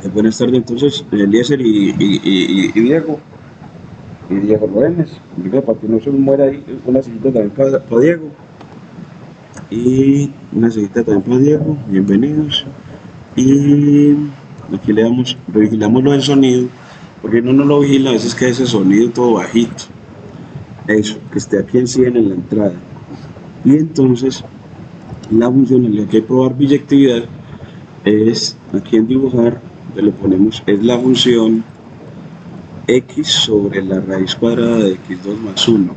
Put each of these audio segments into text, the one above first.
Buenas tardes, entonces, Eliezer y Diego. Y Diego Lorenes. Digo, para que no se muera ahí, una sillita también para Diego. Y una sillita también para Diego. Bienvenidos. Y aquí le damos, vigilamos lo del sonido, porque no lo vigila, a veces queda ese sonido todo bajito. Eso, que esté aquí en 100 en la entrada. Y entonces, la función en la que hay que probar biyectividad es aquí en dibujar, le ponemos, es la función x sobre la raíz cuadrada de x2 más 1.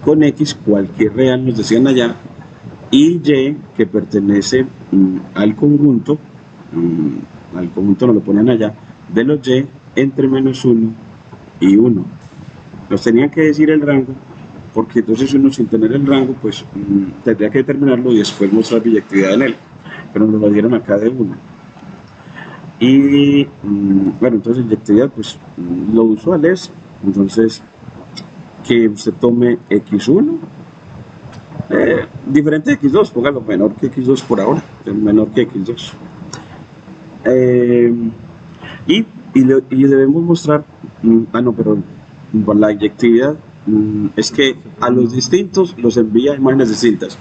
Con x cualquier real nos decían allá y y que pertenece al conjunto nos lo ponían allá, de los y entre menos 1 y 1. Nos tenían que decir el rango porque entonces uno sin tener el rango pues tendría que determinarlo y después mostrar biyectividad en él, pero nos lo dieron acá de 1. Y bueno, entonces biyectividad pues lo usual es entonces que usted tome x1 diferente de x2, póngalo menor que x2 por ahora, menor que x2. Y debemos mostrar, no, pero la inyectividad es que a los distintos los envía imágenes distintas.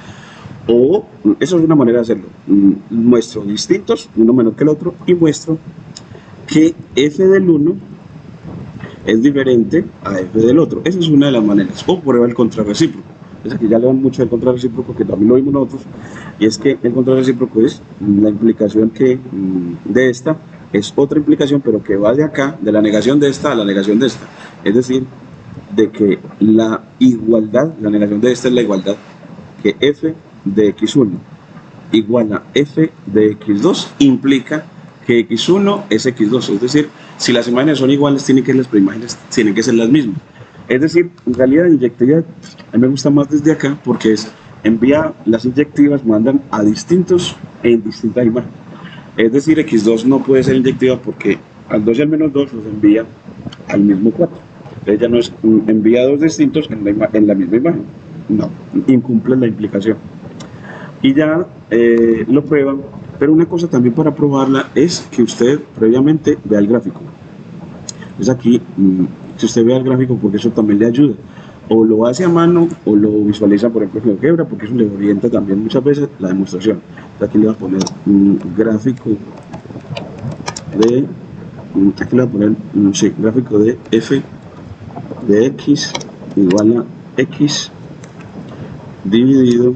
O eso es una manera de hacerlo. Muestro distintos, uno menor que el otro, y muestro que f del 1 es diferente a f del otro. Esa es una de las maneras. O prueba el contrarrecíproco. Es aquí ya le dan mucho el contrarrecíproco, que también lo vimos nosotros, y es que el contrarrecíproco es la implicación que de esta es otra implicación, pero que va de acá, de la negación de esta a la negación de esta. Es decir, de que la igualdad, la negación de esta es la igualdad, que f de x1 igual a f de x2 implica que x1 es x2, es decir, si las imágenes son iguales, tienen que ser las mismas. Es decir, en realidad la inyectividad a mí me gusta más desde acá porque es envía las inyectivas, mandan a distintos en distintas imágenes. Es decir, x2 no puede ser inyectiva porque al 2 y al menos 2 los envía al mismo 4. Entonces ya no es envía dos distintos en la misma imagen. No, incumple la implicación. Y ya lo prueban, pero una cosa también para probarla es que usted previamente vea el gráfico. Entonces aquí, si usted ve el gráfico, porque eso también le ayuda. O lo hace a mano o lo visualiza, por ejemplo, en GeoGebra, porque eso le orienta también muchas veces la demostración. Entonces aquí le voy a poner un gráfico de, aquí le voy a poner, sí, gráfico de f de x igual a x dividido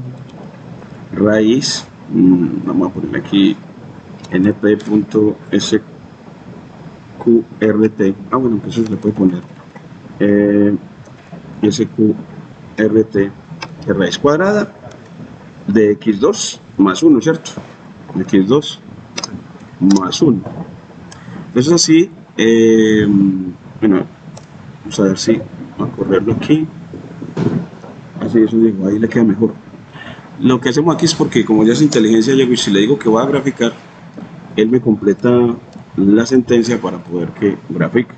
raíz, vamos a poner aquí np.sqrt, bueno, que eso se le puede poner sqrt de raíz cuadrada de x2 más 1, ¿cierto? x2 más 1. Entonces así, bueno, vamos a ver si vamos a correrlo aquí, así eso digo, ahí le queda mejor. Lo que hacemos aquí es porque como ya es inteligencia, llego y si le digo que voy a graficar, él me completa la sentencia para poder que grafique.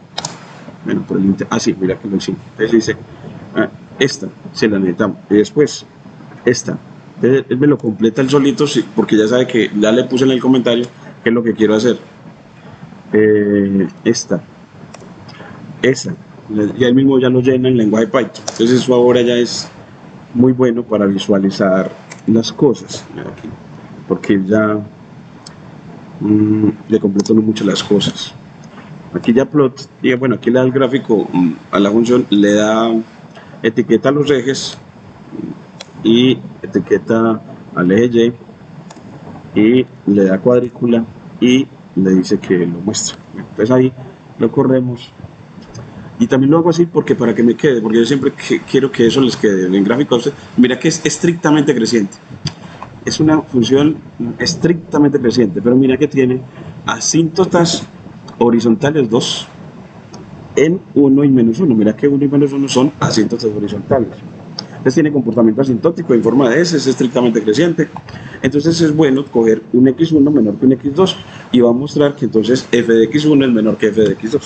Bueno, por el sí, mira que lo hicimos. Entonces dice, esta se la necesitamos. Y después, esta. Entonces él me lo completa el solito, porque ya sabe que ya le puse en el comentario qué es lo que quiero hacer. Esta. Esa. Y él mismo ya lo llena en lenguaje Python. Entonces eso ahora ya es muy bueno para visualizar las cosas. Aquí, porque ya le completo mucho las cosas. Aquí ya plot, y bueno, aquí le da el gráfico a la función, le da etiqueta a los ejes y etiqueta al eje Y y le da cuadrícula y le dice que lo muestra. Entonces ahí lo corremos. Y también lo hago así porque para que me quede, porque yo siempre quiero que eso les quede en gráfico. Mira que es estrictamente creciente. Es una función estrictamente creciente, pero mira que tiene asíntotas horizontales 2 en 1 y menos 1. Mira que 1 y menos 1 son asíntotas horizontales. Entonces tiene comportamiento asintótico en forma de S, es estrictamente creciente. Entonces es bueno coger un x1 menor que un x2 y va a mostrar que entonces f de x1 es menor que f de x2.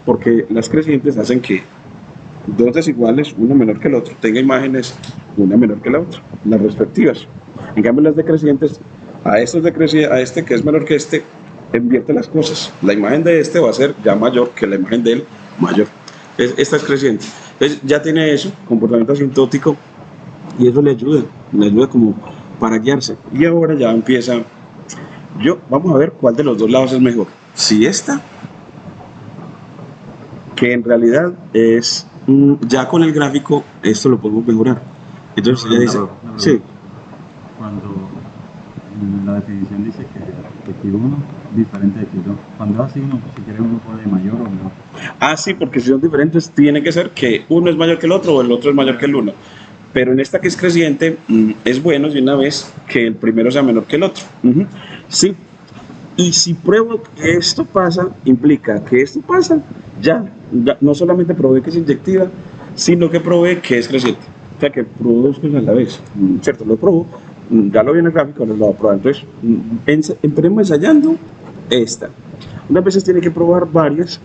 Porque las crecientes hacen que dos desiguales, uno menor que el otro, tenga imágenes una menor que la otra, las respectivas. En cambio las decrecientes, a este que es menor que este, invierte las cosas. La imagen de este va a ser ya mayor que la imagen de él mayor. Esta es creciente. Entonces ya tiene eso, comportamiento asintótico, y eso le ayuda como para guiarse. Y ahora ya empieza, vamos a ver cuál de los dos lados es mejor. Si esta, que en realidad es, ya con el gráfico, esto lo podemos mejorar. Entonces ella dice, sí. Cuando en la definición dice que X1 diferente de X2, cuando es así, uno, si quiere uno pone mayor o menor. Ah, sí, porque si son diferentes, tiene que ser que uno es mayor que el otro o el otro es mayor que el uno. Pero en esta que es creciente, es bueno de una vez que el primero sea menor que el otro. Sí. Y si pruebo que esto pasa, implica que esto pasa, ya no solamente probé que es inyectiva, sino que probé que es creciente. O sea, que probó dos cosas a la vez. ¿Cierto? Lo probó, ya lo vi en el gráfico, no lo voy a probar. Entonces, empecemos ensayando esta. Unas veces tiene que probar varias,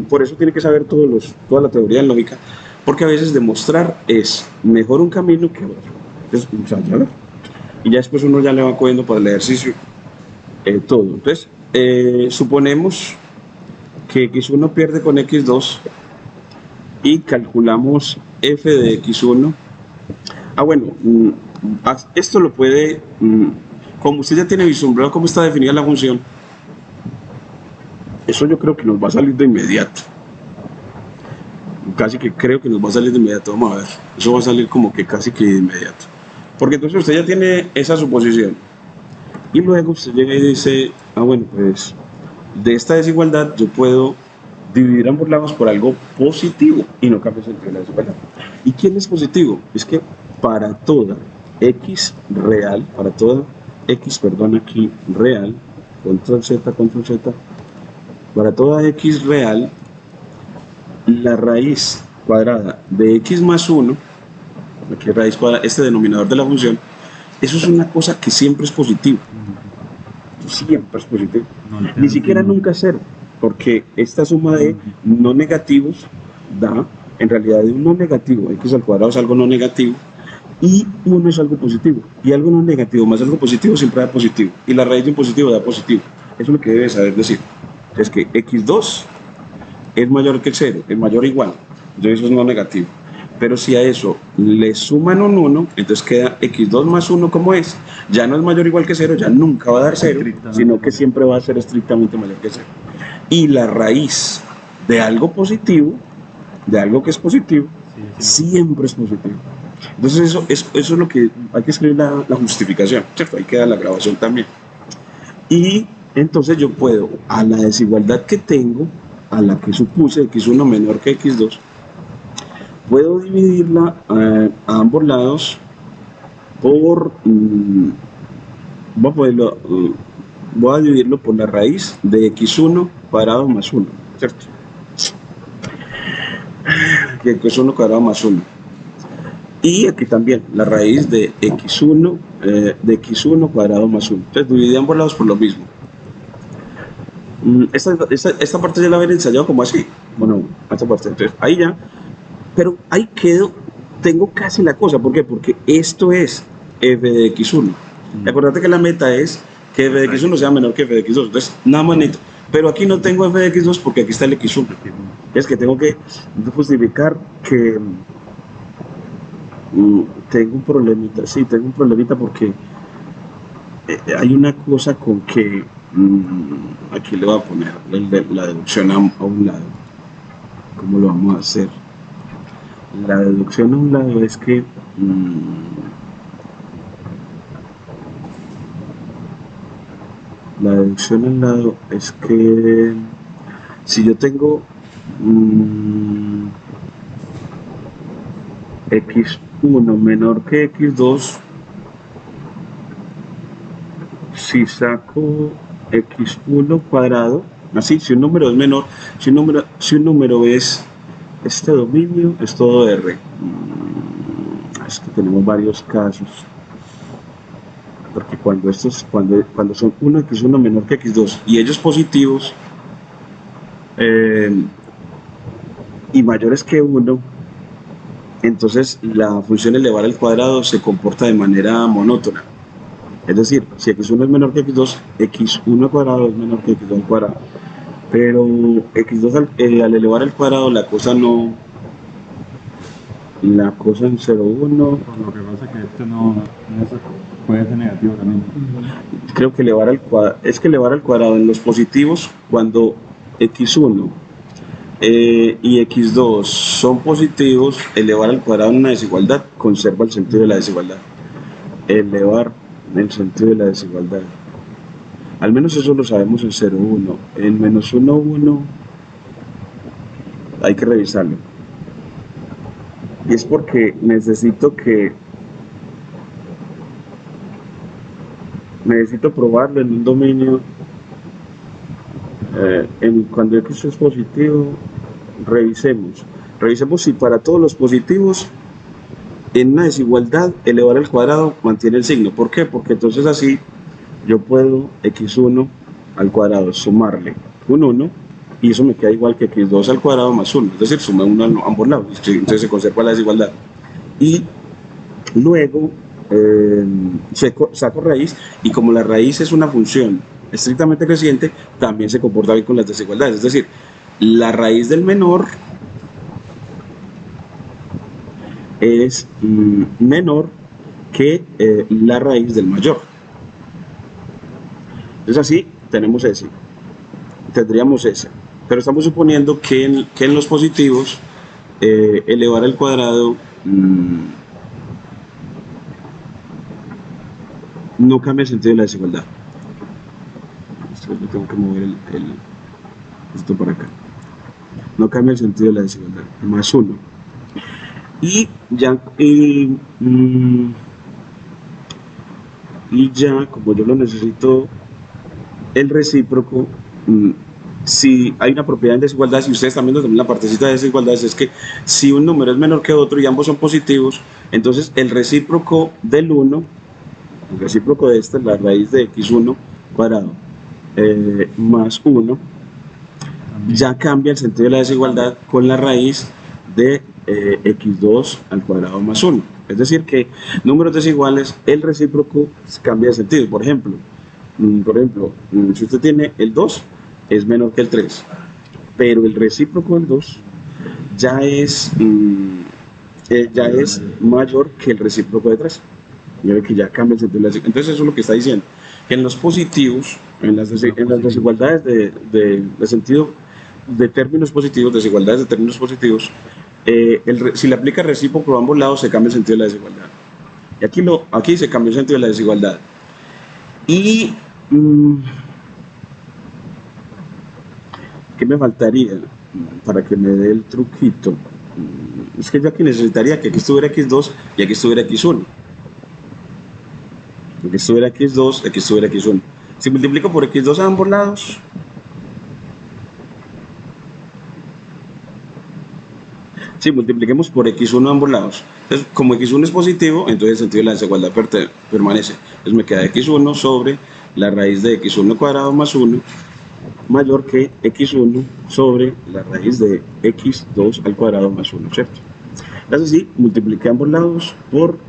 por eso tiene que saber toda la teoría en lógica, porque a veces demostrar es mejor un camino que otro. Entonces, ensayar. Y ya después uno ya le va cogiendo para el ejercicio todo. Entonces, suponemos que x1 pierde con x2 y calculamos f de x1. Bueno, esto lo puede, como usted ya tiene vislumbrado cómo está definida la función, eso yo creo que nos va a salir de inmediato. Casi que creo que nos va a salir de inmediato. Vamos a ver, eso va a salir como que casi que de inmediato. Porque entonces usted ya tiene esa suposición. Y luego usted llega y dice, bueno, pues de esta desigualdad yo puedo dividir ambos lados por algo positivo y no cambia el sentido de la desigualdad. ¿Y quién es positivo? Es que para toda x real, para toda x, perdón, aquí real, control z, para toda x real, la raíz cuadrada de x más 1, aquí raíz cuadrada, este denominador de la función, eso es una cosa que siempre es positivo. Siempre es positivo. Ni siquiera nunca es cero, porque esta suma de no negativos da, en realidad, de un no negativo, x al cuadrado es algo no negativo, y 1 es algo positivo, y algo no negativo más algo positivo siempre da positivo, y la raíz de un positivo da positivo. Eso es lo que debes saber decir. Es que x2 es mayor que 0, es mayor o igual, entonces eso es no negativo. Pero si a eso le suman un 1, entonces queda x2 más 1 como es. Ya no es mayor o igual que 0, ya nunca va a dar 0, sino que siempre va a ser estrictamente mayor que 0. Y la raíz de algo positivo, de algo que es positivo, siempre es positivo. Entonces eso es lo que hay que escribir la justificación, ¿cierto? Ahí queda la grabación también. Y entonces yo puedo, a la desigualdad que tengo, a la que supuse x1 menor que x2, puedo dividirla a ambos lados por, voy a dividirlo por la raíz de x1 cuadrado más 1, ¿cierto? Que x1 cuadrado más 1. Y aquí también, la raíz de x1 cuadrado más 1. Entonces dividí ambos lados por lo mismo. Esta parte ya la había ensayado como así. Bueno, esta parte. Entonces ahí ya. Pero ahí quedo, tengo casi la cosa. ¿Por qué? Porque esto es f de x1. Acordate que la meta es que f de x1 sea menor que f de x2. Entonces, nada más neto. Pero aquí no tengo f de x2 porque aquí está el x1. Es que tengo que justificar que tengo un problemita. Sí, tengo un problemita porque hay una cosa con que aquí le voy a poner la deducción a un lado. ¿Cómo lo vamos a hacer? La deducción a un lado es que si yo tengo x1 menor que x2, si saco x1 cuadrado, así, si un número es menor, si un número es este dominio, es todo R. Es que tenemos varios casos, porque cuando son 1 x1 menor que x2 y ellos positivos y mayores que 1, entonces la función elevar al cuadrado se comporta de manera monótona. Es decir, si x1 es menor que x2, x1 al cuadrado es menor que x2 al cuadrado. Pero x2 al elevar al cuadrado, la cosa en 0,1, Por lo que pasa es que este puede ser negativo también. creo que es que elevar al cuadrado en los positivos, cuando x1 y x2 son positivos, elevar al cuadrado en una desigualdad conserva el sentido de la desigualdad. Elevar el sentido de la desigualdad. Al menos eso lo sabemos en 0,1. En menos 1,1 hay que revisarlo. Y es porque necesito probarlo en un dominio. Cuando x es positivo, revisemos si para todos los positivos en una desigualdad elevar al cuadrado mantiene el signo. ¿Por qué? Porque entonces así yo puedo x1 al cuadrado sumarle un 1 y eso me queda igual que x2 al cuadrado más 1, es decir, sumé 1 a ambos lados, entonces se conserva la desigualdad. Y luego saco raíz, y como la raíz es una función estrictamente creciente, también se comporta bien con las desigualdades, es decir, la raíz del menor es menor que la raíz del mayor. Entonces así tendríamos ese. Pero estamos suponiendo que en los positivos elevar al cuadrado no cambia el sentido de la desigualdad. Tengo que mover esto para acá. No cambia el sentido de la desigualdad. Más 1. Y ya, como yo lo necesito, el recíproco, si hay una propiedad en desigualdad, si ustedes también en la partecita de desigualdades, es que si un número es menor que otro y ambos son positivos, entonces el recíproco del 1, el recíproco de esta es la raíz de x1 cuadrado más 1, ya cambia el sentido de la desigualdad con la raíz de x2 al cuadrado más 1. Es decir, que números desiguales, el recíproco cambia de sentido. Por ejemplo, si usted tiene el 2, es menor que el 3, pero el recíproco del 2 ya es mayor que el recíproco de 3. Ya ve que ya cambia el sentido de la desigualdad. Entonces eso es lo que está diciendo, que en los positivos, en las desigualdades de sentido de términos positivos, desigualdades de términos positivos, si le aplica recíproco a ambos lados, se cambia el sentido de la desigualdad. Y aquí se cambia el sentido de la desigualdad. Y ¿qué me faltaría para que me dé el truquito? Es que yo aquí necesitaría que aquí estuviera x2 y aquí estuviera x1. Aquí estuviera x2, aquí estuviera x1. Si multiplico por x2 a ambos lados, si multipliquemos por x1 a ambos lados, entonces como x1 es positivo, entonces el sentido de la desigualdad permanece. Entonces me queda x1 sobre la raíz de x1 cuadrado más 1 mayor que x1 sobre la raíz de x2 al cuadrado más 1, ¿cierto? Entonces sí, multipliqué ambos lados por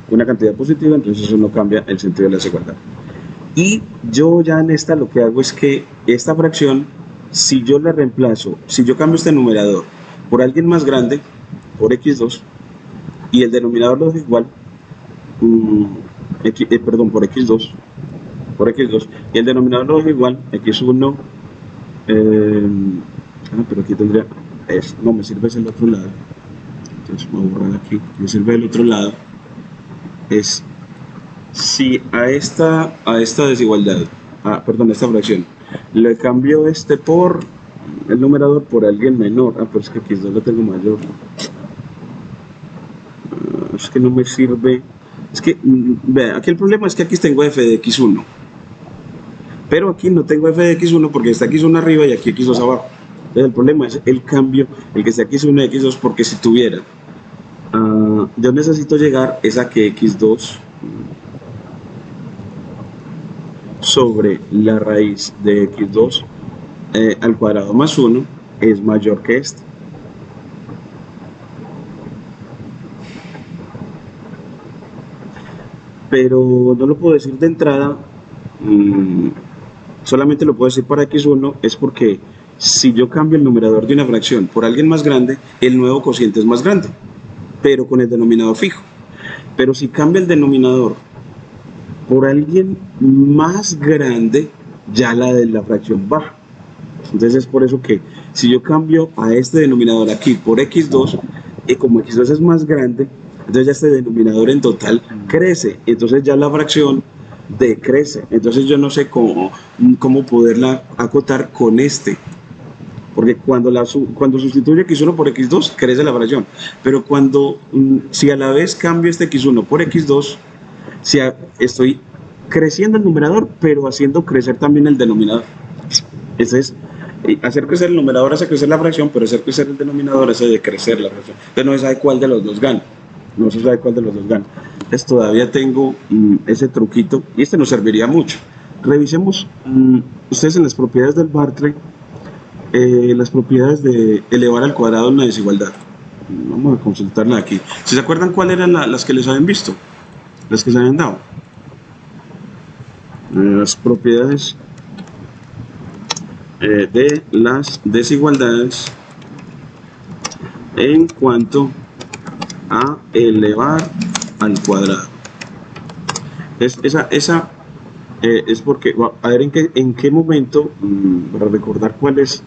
una cantidad positiva, entonces eso no cambia el sentido de la desigualdad. Y yo ya en esta lo que hago es que esta fracción, si yo la reemplazo, si yo cambio este numerador por alguien más grande, por x2, y el denominador lo dejo igual, por x2, y el denominador lo dejo igual, x1, pero aquí tendría, no me sirve es el otro lado, entonces voy a borrar aquí, me sirve el otro lado, es si a esta desigualdad, esta fracción, le cambio por el numerador por alguien menor, pero es que aquí no lo tengo mayor, es que no me sirve, es que, vea, aquí el problema es que aquí tengo f de x1, pero aquí no tengo f de x1 porque está x1 arriba y aquí x2 abajo. Entonces el problema es el cambio, el que sea x1 y x2, porque si tuviera, yo necesito llegar es a que x2 sobre la raíz de x2 al cuadrado más 1 es mayor que este. pero no lo puedo decir de entrada, mm, solamente lo puedo decir para x1, es porque si yo cambio el numerador de una fracción por alguien más grande, el nuevo cociente es más grande, pero con el denominador fijo. Pero si cambia el denominador por alguien más grande, ya la de la fracción baja. Entonces es por eso que si yo cambio a este denominador aquí por x2, y como x2 es más grande, entonces ya este denominador en total crece, entonces ya la fracción decrece. Entonces yo no sé cómo poderla acotar con este, porque cuando sustituye x1 por x2 crece la fracción, pero si a la vez cambio este x1 por x2, estoy creciendo el numerador, pero haciendo crecer también el denominador. Entonces, hacer crecer el numerador hace crecer la fracción, pero hacer crecer el denominador hace decrecer la fracción. Entonces no se sabe cuál de los dos gana. No se sabe cuál de los dos gana. Entonces todavía tengo ese truquito y este nos serviría mucho. Revisemos ustedes en las propiedades del Barclay, las propiedades de elevar al cuadrado una desigualdad. Vamos a consultarla aquí. ¿Se acuerdan cuáles eran las que les habían visto? Las que se habían dado. Las propiedades de las desigualdades en cuanto a elevar al cuadrado. Esa es porque, a ver en qué momento, para recordar cuál es,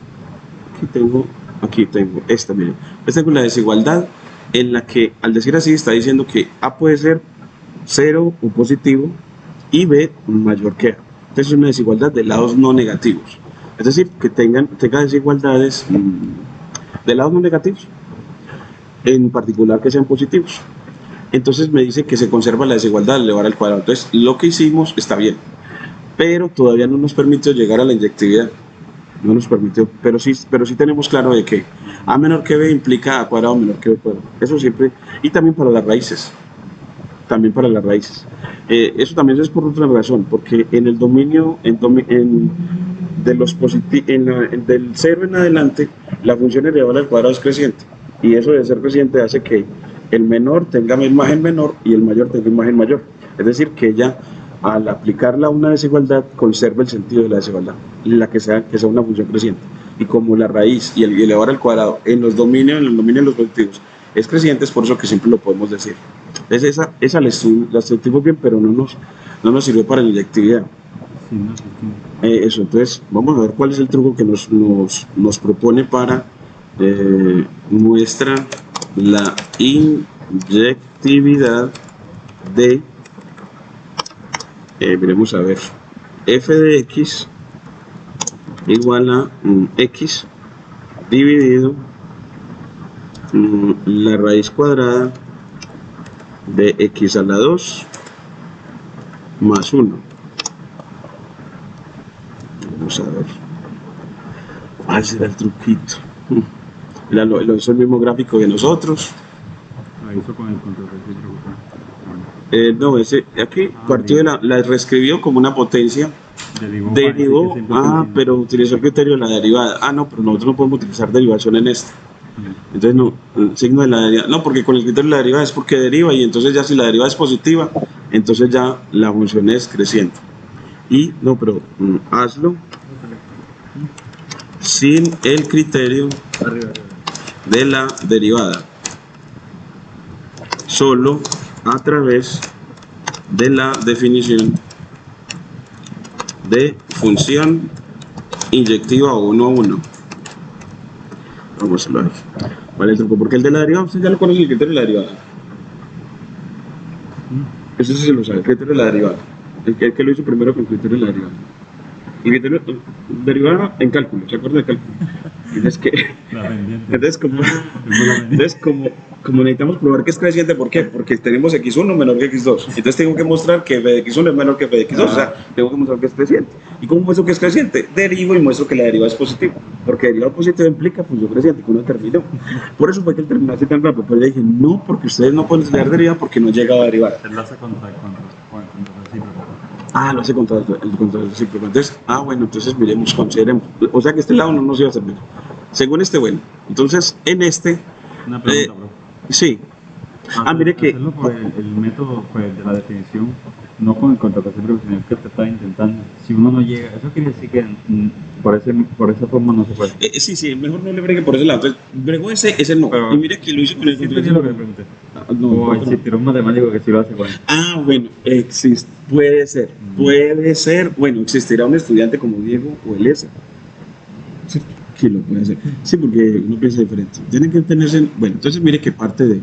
aquí tengo esta, miren, esta es la desigualdad en la que, al decir así, está diciendo que A puede ser 0 o positivo y B mayor que A. Entonces es una desigualdad de lados no negativos. Es decir, que tenga desigualdades de lados no negativos, en particular que sean positivos. Entonces me dice que se conserva la desigualdad al elevar al cuadrado. Entonces lo que hicimos está bien, pero todavía no nos permitió llegar a la inyectividad. No nos permitió, pero sí tenemos claro de que A menor que B implica A cuadrado menor que B cuadrado. Eso siempre, y también para las raíces. También para las raíces. Eso también es por otra razón, porque en el dominio, de los del 0 en adelante, la función elevada al cuadrado es creciente, y eso de ser creciente hace que el menor tenga imagen menor y el mayor tenga imagen mayor. Es decir, que ella, al aplicarla a una desigualdad, conserva el sentido de la desigualdad, que sea una función creciente. Y como la raíz y el elevar al cuadrado en los dominios de los positivos es creciente, es por eso que siempre lo podemos decir. Entonces esa la estudiamos bien, pero no nos sirve para la inyectividad. Sí, no, sí. Eso, entonces vamos a ver cuál es el truco que nos propone para muestra la inyectividad de, veremos a ver, f de x igual a x dividido la raíz cuadrada de x a la 2 más 1. Vamos a ver. ¿Cuál será el truquito? Lo hizo el mismo gráfico que nosotros. Lo hizo con el control recíproco. No, ese aquí partió la reescribió como una potencia. Derivó, pero utilizó el criterio de la derivada. No, pero nosotros no podemos utilizar derivación en este. Entonces no, el signo de la derivada, no, porque con el criterio de la derivada es porque deriva, y entonces ya si la derivada es positiva, entonces ya la función es creciente. Y no, pero hazlo sin el criterio de la derivada, solo a través de la definición de función inyectiva 1 a 1. Vamos a ver. ¿Cuál es el truco? Porque el de la derivada, usted ya lo conoce, el criterio de la derivada. Eso sí se lo sabe, el criterio de la derivada. El que lo hizo primero con el criterio de la derivada. El criterio de derivada en cálculo, ¿se acuerda de cálculo? Entonces, como necesitamos probar que es creciente, ¿por qué? Porque tenemos x1 menor que x2. Entonces tengo que mostrar que f de x1 es menor que f de x2. O sea, tengo que mostrar que es creciente. ¿Y cómo muestro que es creciente? Derivo y muestro que la derivada es positiva. Porque derivada positiva implica función creciente, que uno terminó. Por eso fue que él terminó así tan rápido. Pero le dije, no, porque ustedes no pueden estudiar derivada porque no llega a derivada. Él lo hace con el control recíproco. Lo hace contra el recíproco. Entonces, bueno, entonces miremos, consideremos. O sea que este lado no nos iba a servir. Según este, bueno. Entonces, en este... Una pregunta, bro. Sí. Mire que Hacerlo por el método pues, de la definición, no con el contratación profesional que te está intentando. Si uno no llega, eso quiere decir que por esa forma no se puede. sí, mejor no le bregue por ese lado. Entonces, bregó ese no. Pero- Y mire que lo hizo con el Siempre es lo que le pregunté. No, O no. existirá un matemático que sí lo hace bueno. Bueno, puede ser, bueno, existirá un estudiante como Diego o Elisa, ¿cierto? Que lo puede hacer. Sí, porque uno piensa diferente. Tienen que tenerse, bueno, entonces mire que parte de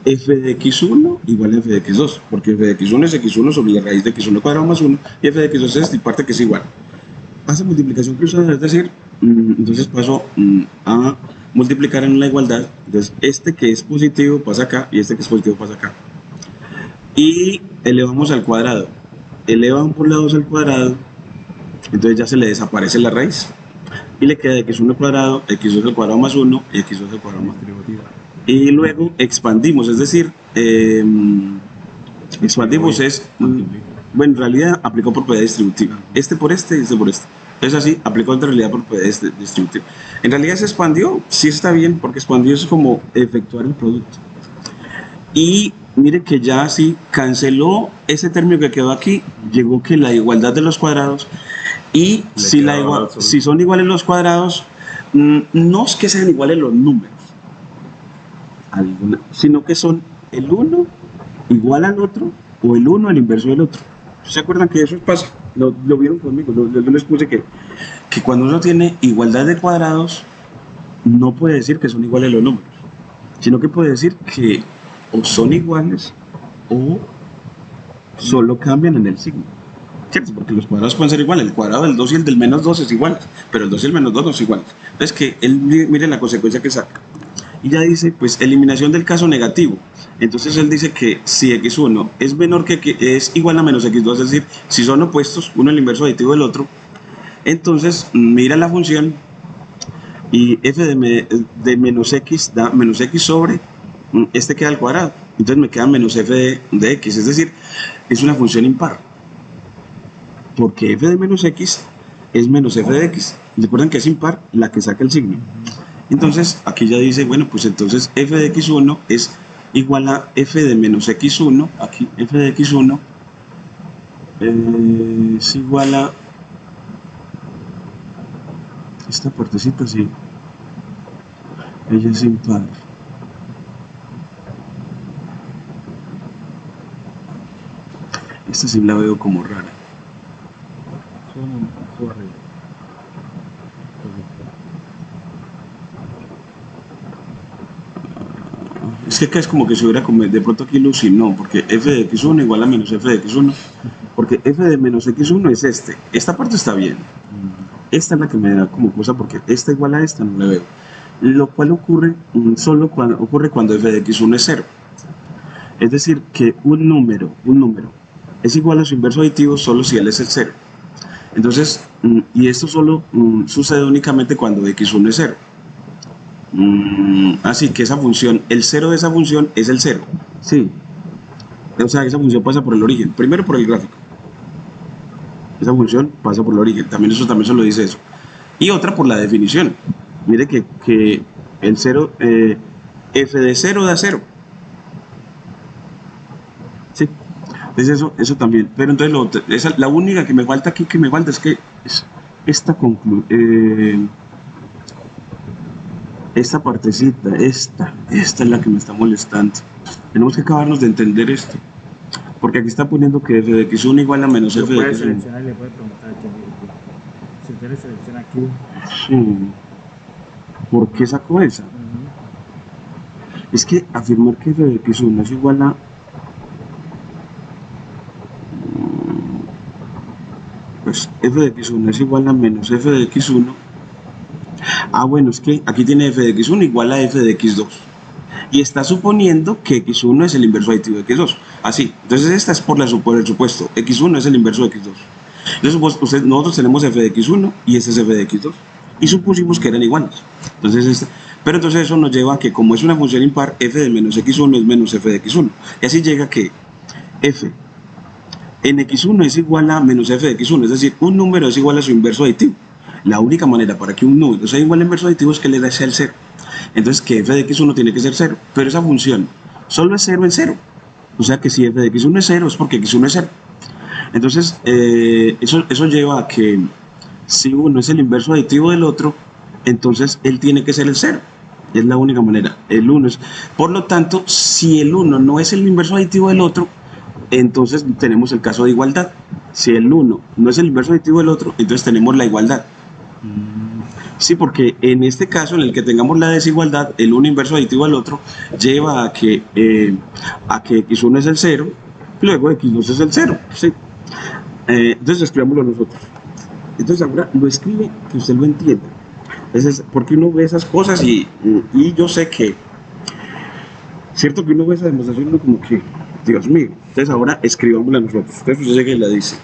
f de x1 igual a f de x2, porque f de x1 es x1 sobre la raíz de x1 cuadrado más 1, y f de x2 es y parte que es igual. Hace multiplicación cruzada, es decir, entonces paso a multiplicar en la igualdad, entonces este que es positivo pasa acá, y este que es positivo pasa acá. Y elevamos al cuadrado, elevan por la 2 al cuadrado, entonces ya se le desaparece la raíz, y le queda x1 al cuadrado, x2 al cuadrado más 1, y x2 al cuadrado más 3. Y luego expandimos, es decir, expandimos es, bueno, en realidad aplicó por propiedad distributiva, este por este y este por este. Es así, aplicó en realidad por propiedad distributiva. En realidad se expandió, sí está bien, porque expandió es como efectuar el producto. Y mire que ya así canceló ese término que quedó aquí, llegó que la igualdad de los cuadrados, y si son iguales los cuadrados, no es que sean iguales los números, sino que son el uno igual al otro o el uno al inverso del otro. ¿Se acuerdan que eso pasa? Lo vieron conmigo, yo les puse que cuando uno tiene igualdad de cuadrados, no puede decir que son iguales los números, sino que puede decir que o son iguales o solo cambian en el signo. ¿Cierto? Porque los cuadrados pueden ser iguales, el cuadrado del 2 y el del menos 2 es igual, pero el 2 y el menos 2 no es igual. Entonces que él mire la consecuencia que saca. Y ya dice, pues, eliminación del caso negativo. Entonces él dice que si x1 es menor es igual a menos x2, es decir, si son opuestos, uno el inverso aditivo del otro, entonces mira la función y f de menos x da menos x sobre, este queda al cuadrado, entonces me queda menos f de x, es decir, es una función impar, porque f de menos x es menos f de x. Recuerden que es impar la que saca el signo. Entonces aquí ya dice, bueno, pues entonces f de x1 es igual a f de menos x1, aquí f de x1 es igual a esta partecita, sí, ella es impar. Esta sí la veo como rara. Es que acá es como que se hubiera como de pronto aquí alucinó, porque f de x1 igual a menos f de x1, porque f de menos x1 es este, esta parte está bien, esta es la que me da como cosa, porque esta igual a esta no la veo, lo cual ocurre solo cuando f de x1 es 0, es decir, que un número es igual a su inverso aditivo solo si él es el 0, entonces, y esto solo sucede únicamente cuando x1 es 0. Así que esa función, el 0 de esa función es el 0, sí, o sea, esa función pasa por el origen, primero por el gráfico, esa función pasa por el origen, también se lo dice eso, y otra por la definición. Mire que el 0, f de 0 da 0, sí, entonces eso también, pero entonces la única que me falta aquí, es que esta esta partecita, esta es la que me está molestando. Tenemos que acabarnos de entender esto, porque aquí está poniendo que f de x1 igual a menos f de x1. Puede seleccionar y le puede preguntar si usted le selecciona aquí. Sí. ¿Por qué sacó esa? Es que afirmar que f de x1 es igual a pues f de x1 es igual a menos f de x1. Bueno, es que aquí tiene f de x1 igual a f de x2 y está suponiendo que x1 es el inverso aditivo de x2, así, entonces esta es por el supuesto, x1 es el inverso de x2, entonces nosotros tenemos f de x1 y este es f de x2 y supusimos que eran iguales, pero entonces eso nos lleva a que como es una función impar, f de menos x1 es menos f de x1, y así llega que f en x1 es igual a menos f de x1, es decir, un número es igual a su inverso aditivo. La única manera para que un número sea igual al inverso aditivo es que le sea el 0. Entonces que f de x1 tiene que ser 0, pero esa función solo es 0 en 0. O sea que si f de x1 es 0 es porque x1 es 0. Entonces, eso lleva a que si uno es el inverso aditivo del otro, entonces él tiene que ser el 0. Es la única manera. El 1 es. Por lo tanto, si el 1 no es el inverso aditivo del otro, entonces tenemos el caso de igualdad. Si el 1 no es el inverso aditivo del otro, entonces tenemos la igualdad. Sí, porque en este caso, en el que tengamos la desigualdad, el 1 inverso aditivo al otro lleva a que x1 es el 0, luego x2 es el 0. ¿Sí? Entonces escribámoslo nosotros. Entonces ahora lo escribe que usted lo entienda. Porque uno ve esas cosas y yo sé que, cierto que uno ve esa demostración y uno como que, Dios mío. Entonces ahora escribámosla nosotros. Entonces usted llega y la dice.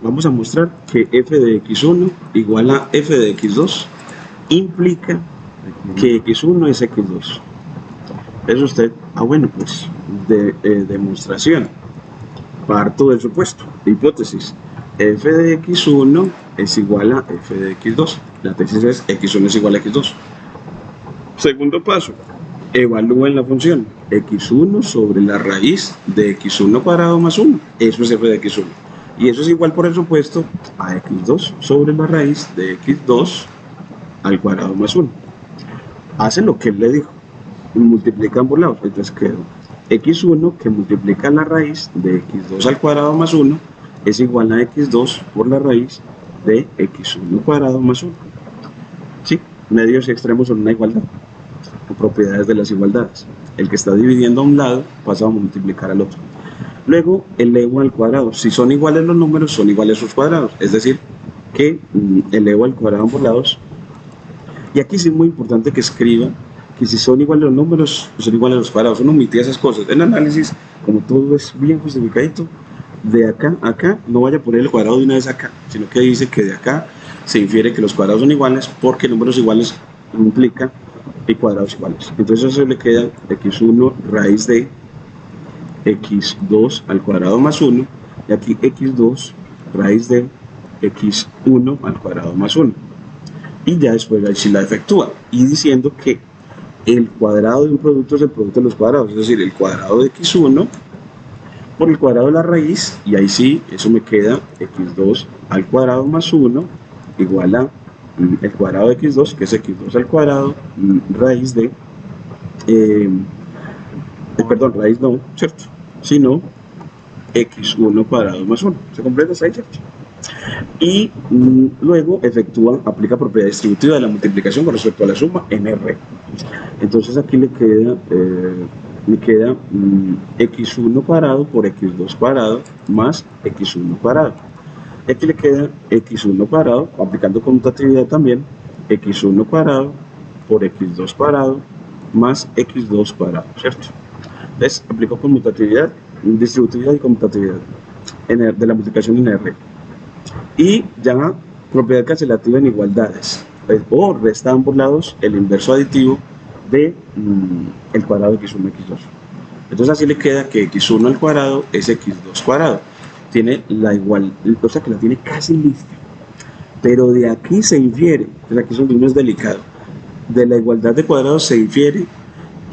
Vamos a mostrar que f de x1 igual a f de x2 implica que x1 es x2. Es usted, bueno, pues de demostración. Parto del supuesto, hipótesis. F de x1 es igual a f de x2. La tesis es x1 es igual a x2. Segundo paso, evalúen la función x1 sobre la raíz de x1 cuadrado más 1. Eso es f de x1. Y eso es igual por el supuesto a x2 sobre la raíz de x2 al cuadrado más 1. Hacen lo que él le dijo. Multiplica ambos lados. Entonces quedó x1 que multiplica la raíz de x2 al cuadrado más 1 es igual a x2 por la raíz de x1 cuadrado más 1. ¿Sí? Medios y extremos son una igualdad. Propiedades de las igualdades. El que está dividiendo a un lado pasa a multiplicar al otro. Luego elevo al cuadrado. Si son iguales los números, son iguales sus cuadrados. Es decir, que elevo al cuadrado ambos lados. Y aquí sí es muy importante que escriba que si son iguales los números, son iguales los cuadrados. Uno omite esas cosas. En análisis, como todo es bien justificadito, de acá a acá, no vaya a poner el cuadrado de una vez acá, sino que dice que de acá se infiere que los cuadrados son iguales porque números iguales implica y cuadrados iguales. Entonces eso le queda x1 raíz de x2 al cuadrado más 1 y aquí x2 raíz de x1 al cuadrado más 1. Y ya después ahí sí la efectúa y diciendo que el cuadrado de un producto es el producto de los cuadrados, es decir, el cuadrado de x1 por el cuadrado de la raíz, y ahí sí, eso me queda x2 al cuadrado más 1 igual a el cuadrado de x2, que es x2 al cuadrado, raíz de, raíz no, ¿cierto? Sino x1 cuadrado más 1, ¿se completa ahí, cierto? Y luego aplica propiedad distributiva de la multiplicación con respecto a la suma en R. Entonces aquí le queda x1 cuadrado por x2 cuadrado más x1 cuadrado. Y aquí le queda x1 cuadrado, aplicando conmutatividad también, x1 cuadrado por x2 cuadrado más x2 cuadrado, ¿cierto? Entonces aplico conmutatividad, distributividad y conmutatividad de la multiplicación en R. Y ya propiedad cancelativa en igualdades, o resta a ambos lados el inverso aditivo de el cuadrado de x1 x2. Entonces así le queda que x1 al cuadrado es x2 cuadrado. Tiene la igual, o sea que la tiene casi lista. Pero de aquí se infiere, entonces aquí es donde uno es delicado, de la igualdad de cuadrados se infiere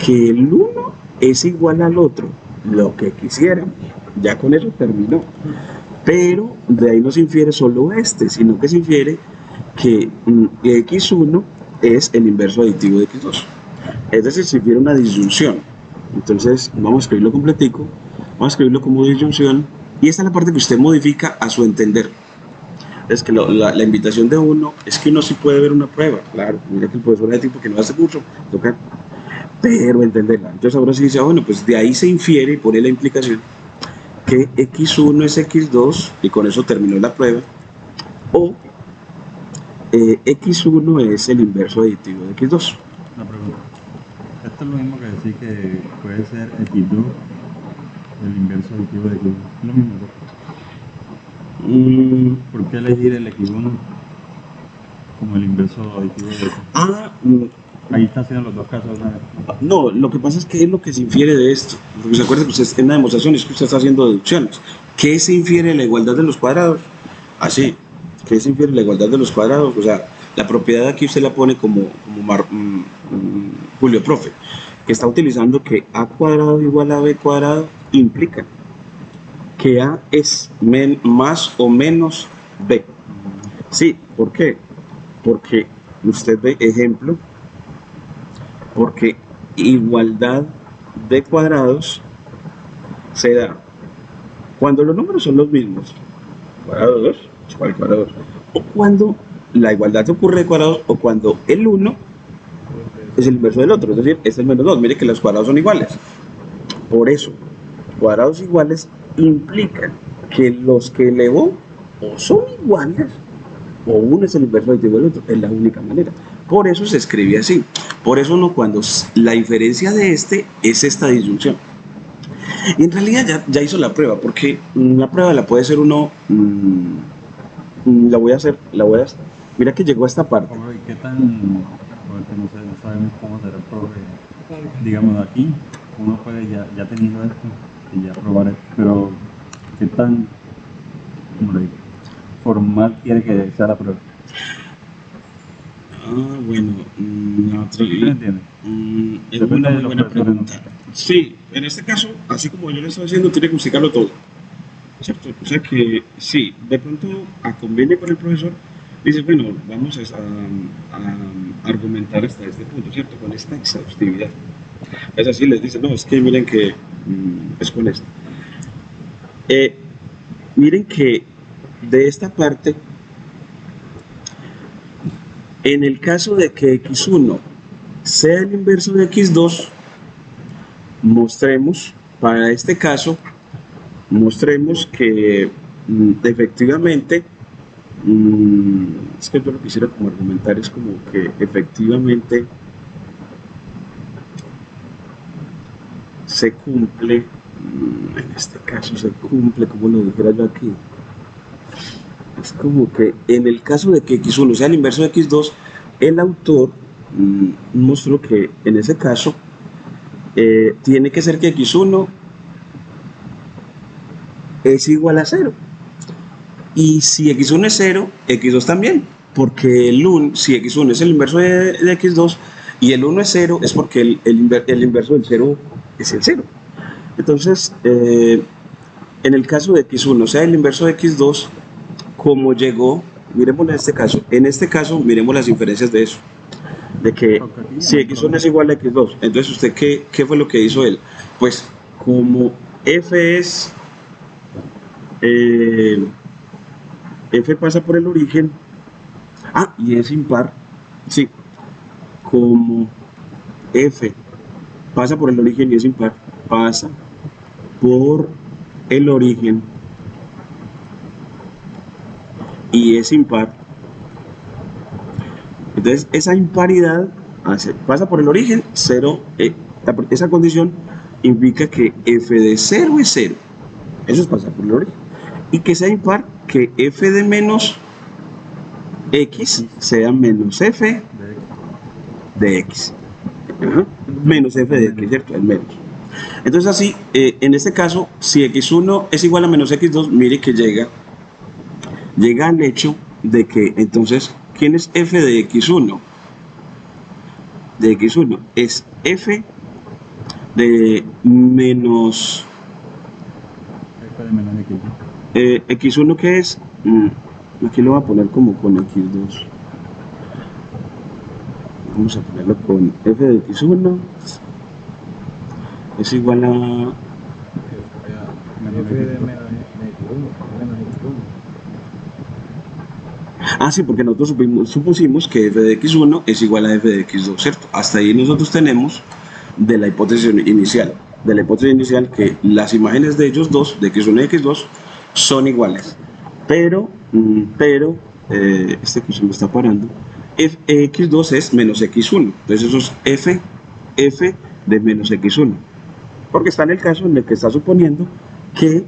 que el uno es igual al otro, lo que quisieran. Ya con eso terminó. Pero de ahí no se infiere solo sino que se infiere que x1 es el inverso aditivo de x2. Es decir, se infiere una disyunción. Entonces vamos a escribirlo completico, vamos a escribirlo como disyunción, y esta es la parte que usted modifica a su entender. Es que la invitación de uno es que uno sí puede ver una prueba, claro, mira que el profesor de tipo que no hace curso, toca, pero entenderla. Entonces ahora sí dice, bueno, pues de ahí se infiere y pone la implicación que x1 es x2, y con eso terminó la prueba, o x1 es el inverso aditivo de x2. Una pregunta. Esto es lo mismo que decir que puede ser x2 el inverso aditivo de x1. Es lo mismo, ¿no? ¿Por qué elegir el x1 como el inverso aditivo de x2? Ahí está haciendo los dos casos una vez. No, lo que pasa es que es lo que se infiere de esto. Porque se acuerda que usted en la demostración es que usted está haciendo deducciones. ¿Qué se infiere de la igualdad de los cuadrados? Así. ¿Qué se infiere de la igualdad de los cuadrados? O sea, la propiedad aquí usted la pone Julio Profe, que está utilizando que a cuadrado igual a b cuadrado implica que a es más o menos b. Sí, ¿por qué? Porque usted ve ejemplo, porque igualdad de cuadrados se da cuando los números son los mismos, cuadrado 2 es igual a cuadrado 2, o cuando la igualdad ocurre de cuadrados, o cuando el 1 es el inverso del otro, es decir, es el menos 2. Mire que los cuadrados son iguales. Por eso, cuadrados iguales implican que los que elevó o son iguales, o uno es el inverso del otro, es la única manera. Por eso se escribe así. Por eso no, cuando la diferencia de este es esta disyunción. Y en realidad ya hizo la prueba, porque la prueba la puede hacer uno, la voy a hacer, mira que llegó a esta parte. ¿Y qué tan, porque no sé, no sabemos cómo será el profe, digamos aquí, uno puede ya teniendo esto, y ya probar esto, pero qué tan, ¿cómo le digo?, formal quiere que sea la prueba. Bueno, ¿Sí me entiende? es una muy buena pregunta. Sí, en este caso, así como yo le estoy diciendo, tiene que buscarlo todo, ¿cierto? O sea que sí, de pronto a convenio con el profesor, dice, bueno, vamos a argumentar hasta este punto, ¿cierto? Con esta exhaustividad. Es así, les dice, no, es que miren que es con esto. Miren que de esta parte, en el caso de que x1 sea el inverso de x2, mostremos, para este caso, mostremos que efectivamente, es que yo lo quisiera como argumentar, es como que efectivamente se cumple, en este caso se cumple, como lo dijera yo aquí, es como que en el caso de que x1 sea el inverso de x2, el autor mostró que en ese caso tiene que ser que x1 es igual a 0. Y si x1 es 0, x2 también, porque si x1 es el inverso de x2 y el 1 es 0, es porque el inverso del 0 es el 0. Entonces, en el caso de x1 sea el inverso de x2, como llegó, miremos en este caso miremos las inferencias de eso, de que si x1 es igual a x2, entonces usted, ¿qué fue lo que hizo él? Pues como f es f pasa por el origen, y es impar, sí, como f pasa por el origen y es impar, pasa por el origen y es impar, entonces esa imparidad pasa por el origen, 0, esa condición implica que f de 0 es 0, eso es pasar por el origen, y que sea impar, que f de menos x sea menos f de x, menos f de x, ¿cierto? Es menos. Entonces así, en este caso, si x1 es igual a menos x2, mire que llega al hecho de que, entonces, ¿quién es f de x1? De x1 es f de menos x1, que es, aquí lo voy a poner como con x2, vamos a ponerlo con f de x1 es igual a f de menos x1. sí, porque nosotros supusimos que f de x1 es igual a f de x2, ¿cierto? Hasta ahí nosotros tenemos de la hipótesis inicial, que las imágenes de ellos dos, de x1 y x2, son iguales, pero este que se me está parando, x2 es menos x1, entonces eso es f de menos x1, porque está en el caso en el que está suponiendo que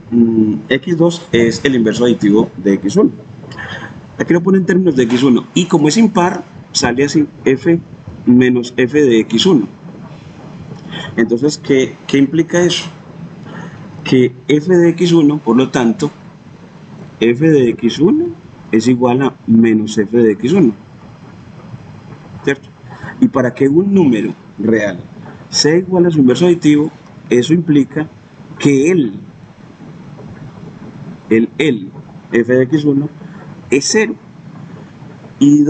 x2 es el inverso aditivo de x1. Aquí lo pone en términos de x1, y como es impar, sale así, f menos f de x1. Entonces, ¿qué implica eso? Que f de x1, por lo tanto, f de x1 es igual a menos f de x1. Y para que un número real sea igual a su inverso aditivo, eso implica que f de x1, es 0. Y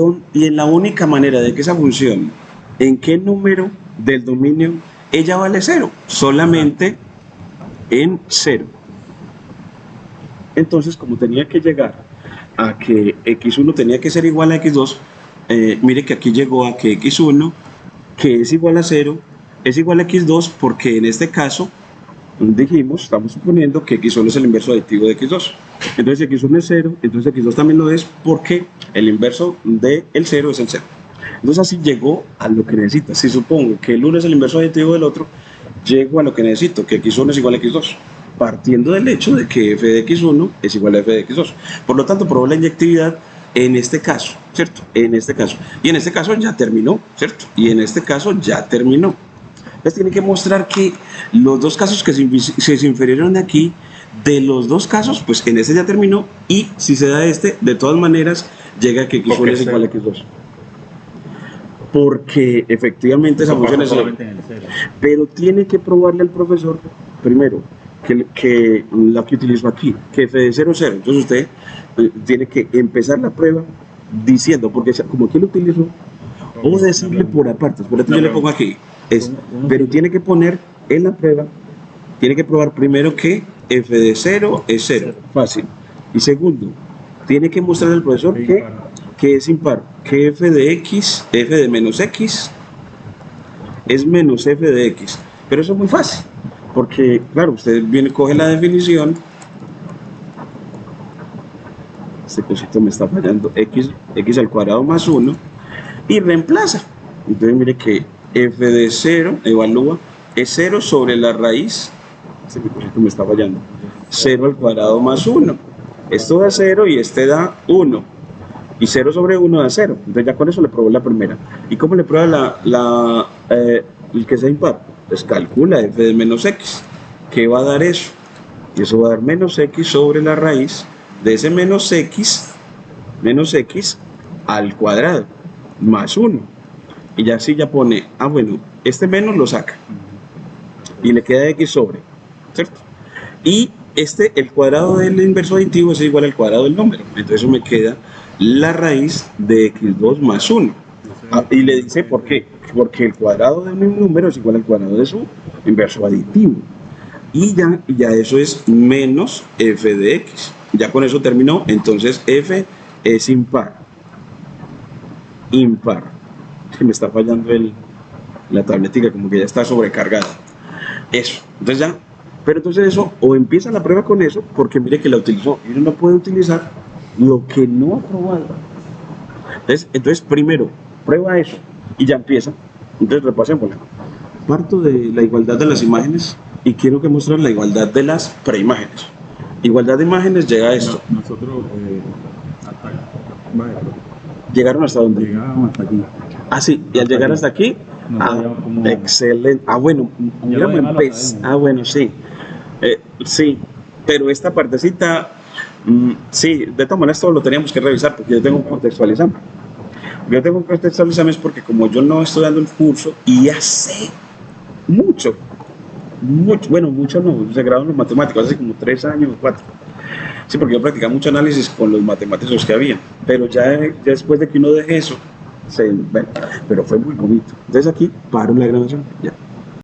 en la única manera de que esa función, ¿en qué número del dominio ella vale 0? Solamente en 0. Entonces, como tenía que llegar a que x1 tenía que ser igual a x2, mire que aquí llegó a que x1, que es igual a 0, es igual a x2, porque en este caso dijimos, estamos suponiendo que x1 es el inverso aditivo de x2. Entonces si x1 es 0, entonces x2 también lo es, porque el inverso del 0 es el 0. Entonces así llegó a lo que necesita. Si supongo que el 1 es el inverso aditivo del otro, llego a lo que necesito, que x1 es igual a x2, partiendo del hecho de que f de x1 es igual a f de x2. Por lo tanto, probó la inyectividad en este caso, ¿cierto? En este caso. Y en este caso ya terminó, ¿cierto? Y en este caso ya terminó. Entonces tiene que mostrar que los dos casos que se infirieron de aquí, de los dos casos, pues en este ya terminó, y si se da este, de todas maneras, llega a que x1 es igual a x2. Porque efectivamente esa función es 0. Pero tiene que probarle al profesor, primero, que la que utilizó aquí, que f de 0 es 0. Entonces usted tiene que empezar la prueba diciendo, porque como aquí lo utilizó, o decirle por apartes. Por eso yo le pongo aquí, pero tiene que poner en la prueba, tiene que probar primero que f de 0 es 0, fácil. Y segundo, tiene que mostrarle al profesor que es impar, que f de menos x, es menos f de x. Pero eso es muy fácil, porque, claro, usted coge la definición, este cosito me está fallando, x al cuadrado más 1, y reemplaza. Entonces mire que f de 0 evalúa, es 0 sobre la raíz, este cosito me está fallando, 0 al cuadrado más 1. Esto da 0 y este da 1. Y 0 sobre 1 da 0. Entonces ya con eso le probó la primera. ¿Y cómo le prueba el que sea impar? Pues calcula f de menos x. ¿Qué va a dar eso? Y eso va a dar menos x sobre la raíz de ese menos x al cuadrado más 1. Y ya así ya pone, bueno, este menos lo saca. Y le queda x sobre, ¿cierto? Y el cuadrado del inverso aditivo es igual al cuadrado del número. Entonces eso me queda la raíz de x2 más 1. Y le dice por qué. Porque el cuadrado de un número es igual al cuadrado de su inverso aditivo. Y ya eso es menos f de x. Ya con eso terminó. Entonces f es impar. Impar. Que me está fallando la tabletica, como que ya está sobrecargada. Eso. Entonces ya. Pero entonces eso, o empieza la prueba con eso, porque mire que la utilizó. Y uno no puede utilizar lo que no ha probado. Entonces primero, prueba eso y ya empieza. Entonces repasémosla. Parto de la igualdad de las imágenes y quiero que muestren la igualdad de las preimágenes. Igualdad de imágenes llega a esto. Nosotros, ¿Llegaron hasta dónde? Llegamos hasta aquí. Sí, y al llegar hasta aquí, excelente. Bueno, mírame, bueno, sí. Sí, pero esta partecita, sí, de todas maneras todo lo teníamos que revisar, porque yo tengo un contextualizando. Yo tengo un contextualizando es porque como yo no estoy dando el curso y ya sé mucho, bueno, mucho no, se graduaron los matemáticos hace como 3 años o 4. Sí, porque yo practicaba mucho análisis con los matemáticos que había, pero ya después de que uno deje eso, bueno, pero fue muy bonito. Entonces aquí paro la grabación, ya.